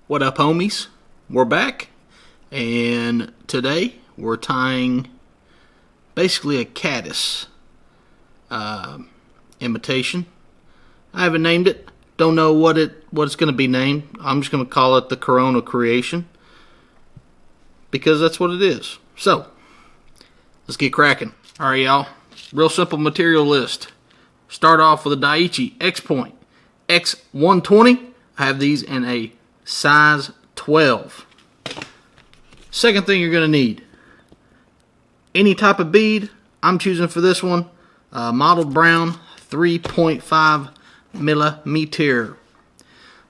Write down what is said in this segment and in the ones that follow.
What up, homies? We're back, and today we're tying basically a caddis imitation. I haven't named it. Don't know what it's going to be named. I'm just going to call it the Corona Creation because that's what it is. So let's get cracking. All right, y'all. Real simple material list. Start off with a Daiichi XPoint X120. I have these in a size 12. Second thing you're going to need, any type of bead. I'm choosing for this one mottled brown 3.5 millimeter.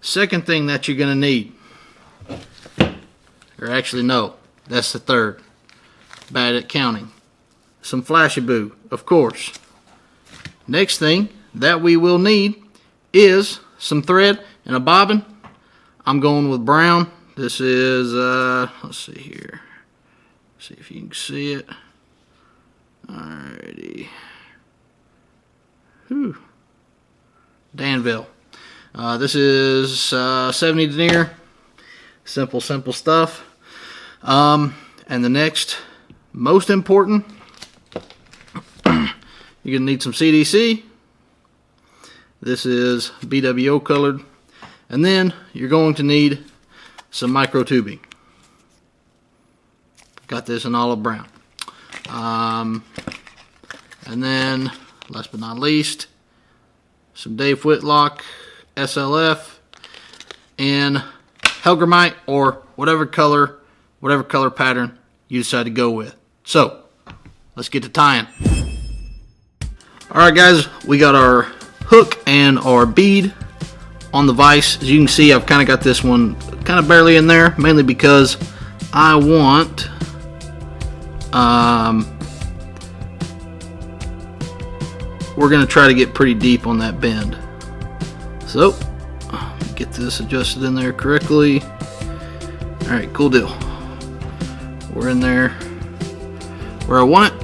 Second thing that you're going to need, or actually no, that's the third. Bad at counting. Some Flashabou, of course. Next thing that we will need is some thread and a bobbin. I'm going with brown. This is, let's see here. See if you can see it. Alrighty. Whew. Danville. This is 70 denier. Simple stuff. And the next, most important, you're going to need some CDC. This is BWO colored. And then you're going to need some micro tubing. Got this in olive brown. And then, last but not least, some Dave Whitlock SLF in Helgrammite, or whatever color pattern you decide to go with. So, let's get to tying. Alright guys, we got our hook and our bead on the vise. As you can see, I've kind of got this one kind of barely in there, mainly because I want we're going to try to get pretty deep on that bend. So, get this adjusted in there correctly. Alright, cool deal. We're in there where I want it,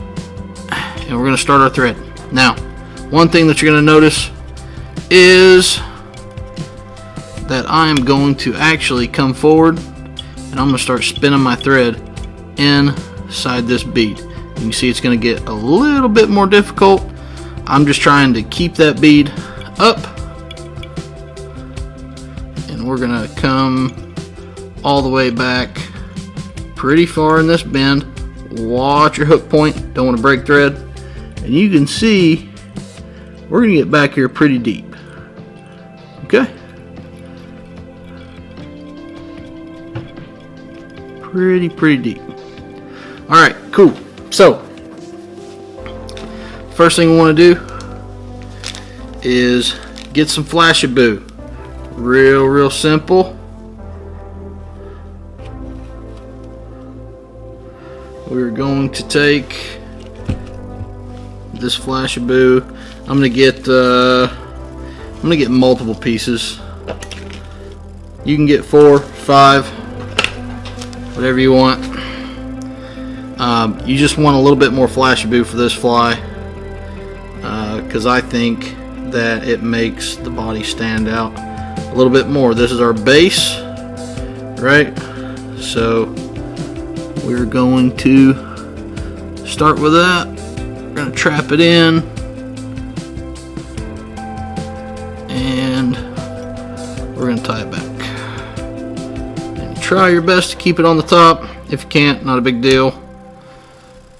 and we're going to start our thread. Now, one thing that you're going to notice is that I am going to actually come forward and I'm going to start spinning my thread inside this bead. You can see it's going to get a little bit more difficult. I'm just trying to keep that bead up, and we're going to come all the way back pretty far in this bend. Watch your hook point, don't want to break thread. And you can see we're going to get back here pretty deep. Okay? Pretty deep. Alright, cool. So, first thing we want to do is get some Flashabou. Real simple. We're going to take this Flashabou. I'm gonna get multiple pieces. You can get 4, 5, whatever you want. You just want a little bit more Flashabou for this fly, because I think that it makes the body stand out a little bit more. This is our base, right? So we're going to start with that. We're going to trap it in, and we're going to tie it back. And try your best to keep it on the top. If you can't, not a big deal.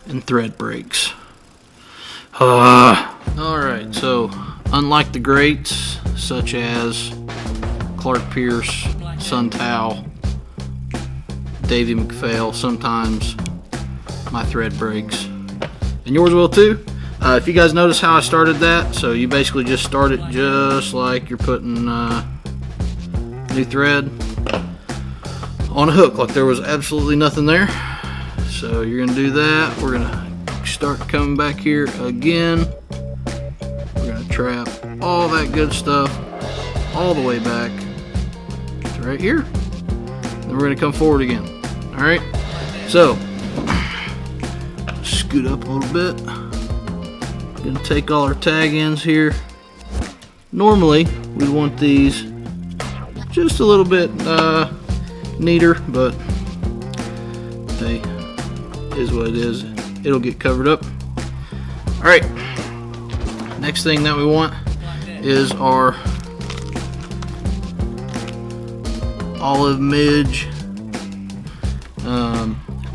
And thread breaks. Alright, so unlike the greats such as Clark Pierce, Sun Tao, Davey McPhail, sometimes my thread breaks. And yours will too. If you guys notice how I started that, so you basically just start it just like you're putting new thread on a hook, like there was absolutely nothing there. So you're going to do that. We're going to start coming back here again. We're going to trap all that good stuff all the way back to right here. Then we're going to come forward again. Alright, so scoot up a little bit. We're going to take all our tag ends here. Normally, we want these just a little bit neater, but hey, is what it is. It'll get covered up. Alright, next thing that we want is our olive midge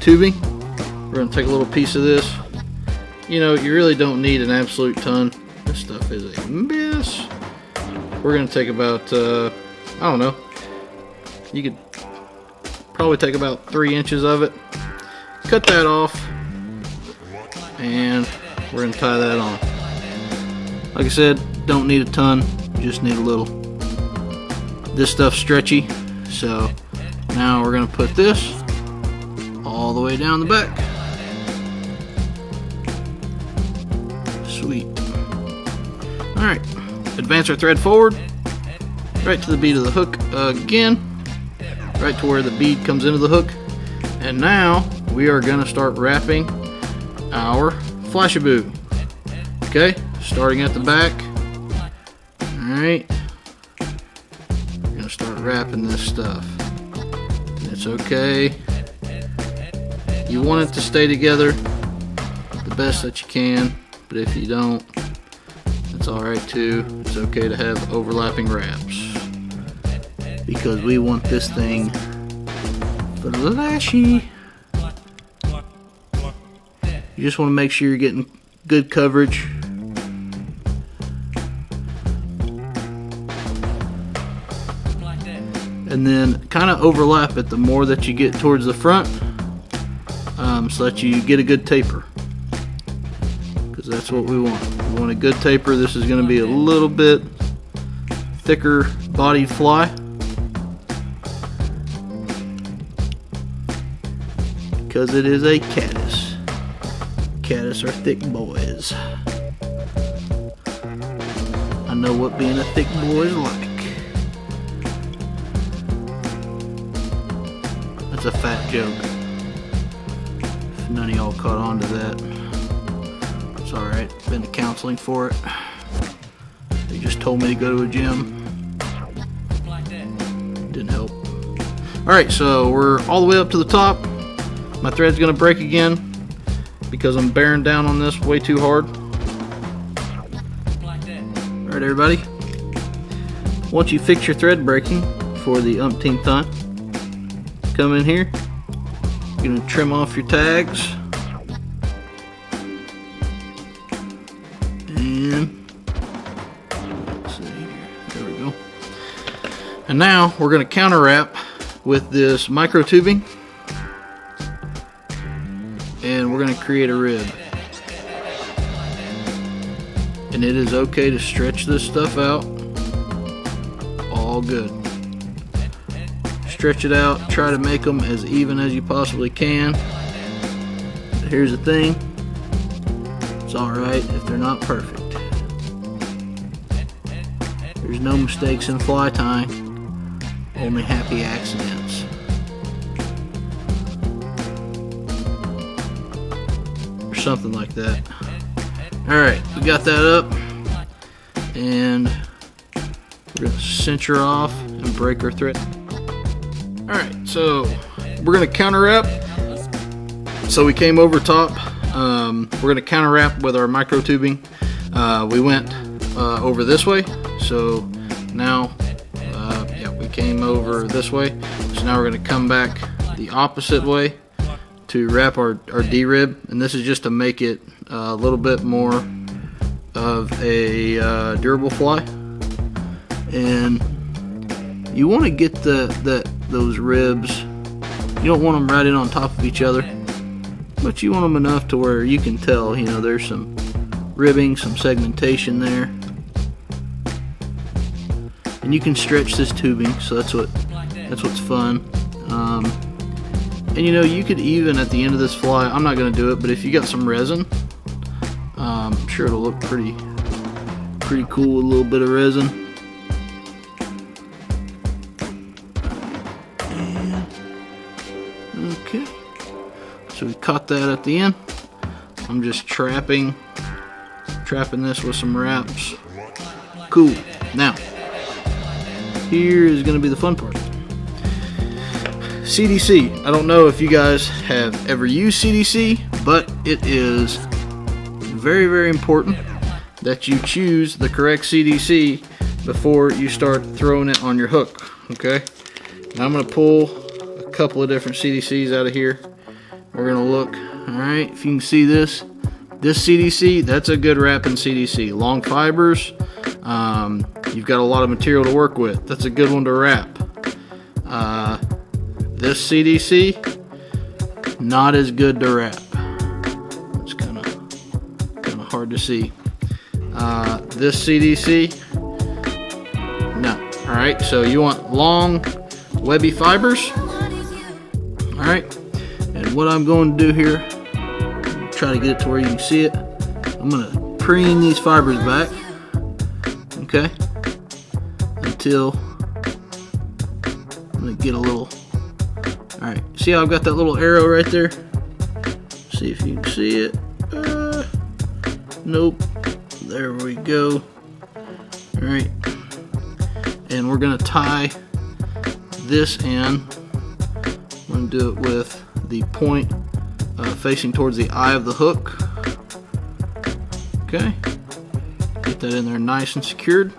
tubing. We're going to take a little piece of this. You know, you really don't need an absolute ton. This stuff is a mess. We're going to take about, I don't know, you could probably take about 3 inches of it. Cut that off, and we're going to tie that on. Like I said, don't need a ton, just need a little. This stuff's stretchy, so now we're going to put this all the way down the back. Sweet. Alright, advance our thread forward, right to the bead of the hook again, right to where the bead comes into the hook, and now we are going to start wrapping our Flashabou. Okay, starting at the back. Alright, we're going to start wrapping this stuff. It's okay. You want it to stay together the best that you can, but if you don't, that's alright too. It's okay to have overlapping wraps, because we want this thing flashy. You just want to make sure you're getting good coverage. And then kind of overlap it the more that you get towards the front, so that you get a good taper. Because that's what we want. We want a good taper. This is going to be a little bit thicker bodied fly. Because it is a caddis. Caddis are thick boys. I know what being a thick boy is like. That's a fat joke. If none of y'all caught on to that, it's alright. Been to counseling for it. They just told me to go to a gym. Didn't help. Alright, so we're all the way up to the top. My thread's gonna break again because I'm bearing down on this way too hard. Alright everybody, once you fix your thread breaking for the umpteenth time, come in here, you're gonna trim off your tags, and let's see here, there we go. And now we're gonna counter wrap with this micro tubing, and we're going to create a rib. And it is okay to stretch this stuff out. All good. Stretch it out. Try to make them as even as you possibly can. But here's the thing. It's alright if they're not perfect. There's no mistakes in fly tying. Only happy accidents. Something like that. Alright, we got that up, and we're going to cinch her off and break our thread. Alright, so we're going to counter wrap. So we came over top. We're going to counter wrap with our micro tubing. We went over this way, so now yeah, we came over this way. So now we're going to come back the opposite way to wrap our D-rib, and this is just to make it a little bit more of a durable fly. And you want to get those ribs, you don't want them right in on top of each other, but you want them enough to where you can tell, you know, there's some ribbing, some segmentation there, and you can stretch this tubing, so that's what's fun. And you know, you could even at the end of this fly, I'm not going to do it, but if you got some resin, I'm sure it'll look pretty cool with a little bit of resin. And, okay, so we caught that at the end. I'm just trapping this with some wraps. Cool. Now, here is going to be the fun part. CDC. I don't know if you guys have ever used CDC, but it is very, very important that you choose the correct CDC before you start throwing it on your hook. Okay, now I'm going to pull a couple of different CDCs out of here. We're going to look. Alright, if you can see this CDC, that's a good wrapping CDC. Long fibers, you've got a lot of material to work with. That's a good one to wrap. This CDC, not as good to wrap. It's kind of hard to see. This CDC, no. Alright, so you want long, webby fibers. Alright, and what I'm going to do here, try to get it to where you can see it. I'm going to preen these fibers back, okay, until I'm going to get a little. Alright, see how I've got that little arrow right there? See if you can see it. Nope. There we go. Alright, and we're going to tie this in. I'm going to do it with the point facing towards the eye of the hook. Okay, get that in there nice and secured.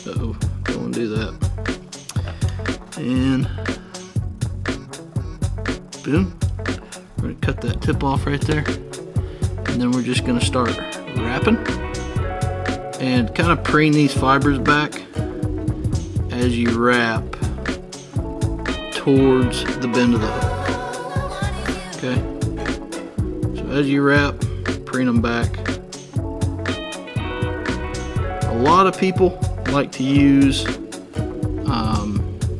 Uh-oh, don't want to do that. And boom, we're going to cut that tip off right there, and then we're just going to start wrapping and kind of preen these fibers back as you wrap towards the bend of the hook. Okay, so as you wrap, preen them back. A lot of people like to use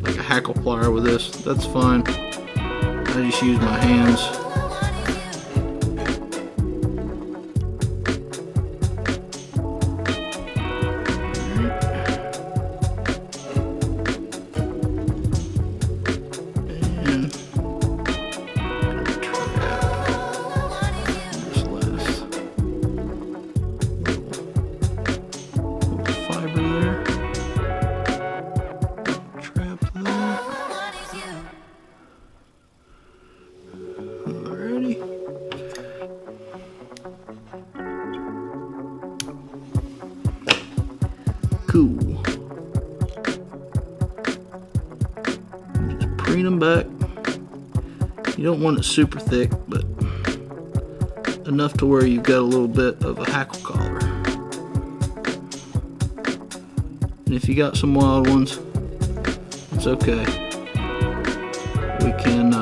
like a hackle plier with this. That's fine. I just use my hands. Cool. Just preen them back. You don't want it super thick, but enough to where you've got a little bit of a hackle collar. And if you got some wild ones, it's okay. We can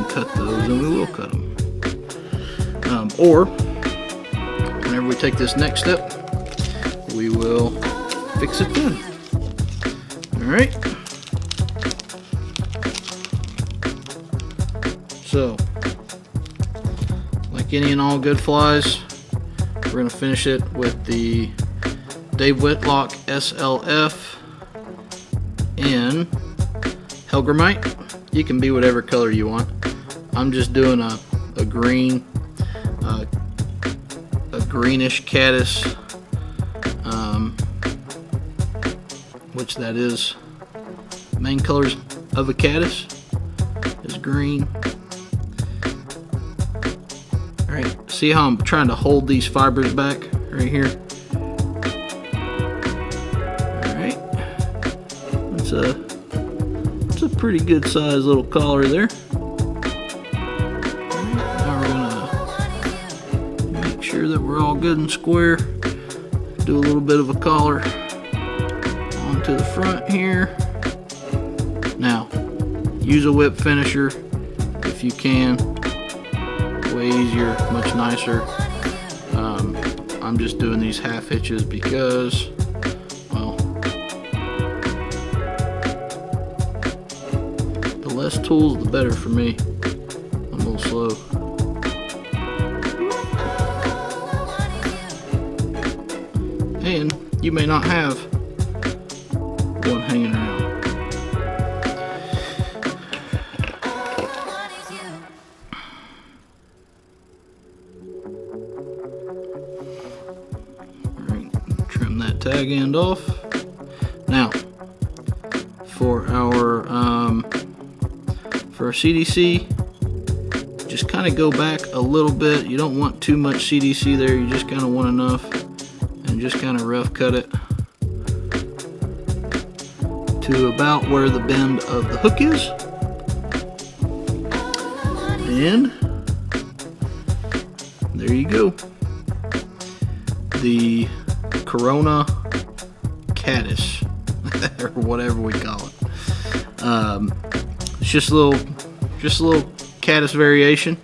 cut those, and we will cut them. Or whenever we take this next step, we will fix it then. Alright. So, like any and all good flies, we're going to finish it with the Dave Whitlock SLF in Helgrammite. You can be whatever color you want. I'm just doing a green, a greenish caddis, which that is main colors of a caddis is green. Alright, see how I'm trying to hold these fibers back right here? Alright, it's a pretty good sized little collar there. Now we're gonna make sure that we're all good and square. Do a little bit of a collar onto the front here. Now, use a whip finisher if you can. Way easier, much nicer. I'm just doing these half hitches because, well, the less tools the better for me. I'm a little slow. And you may not have one hanging around. Alright, trim that tag end off. Now, for our CDC, just kind of go back a little bit. You don't want too much CDC there, you just kind of want enough, and just kind of rough cut it to about where the bend of the hook is. And there you go. The Corona Caddis, or whatever we call it. It's just a little caddis variation.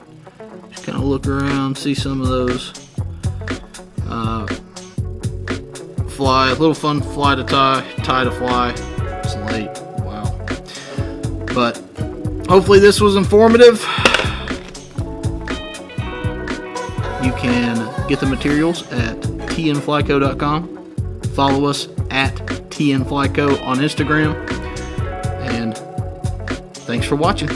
Just kind of look around, see some of those fly. A little fun fly to tie to fly. It's late. Wow. But hopefully this was informative. You can get the materials at tnflyco.com. Follow us at tnflyco on Instagram. And thanks for watching.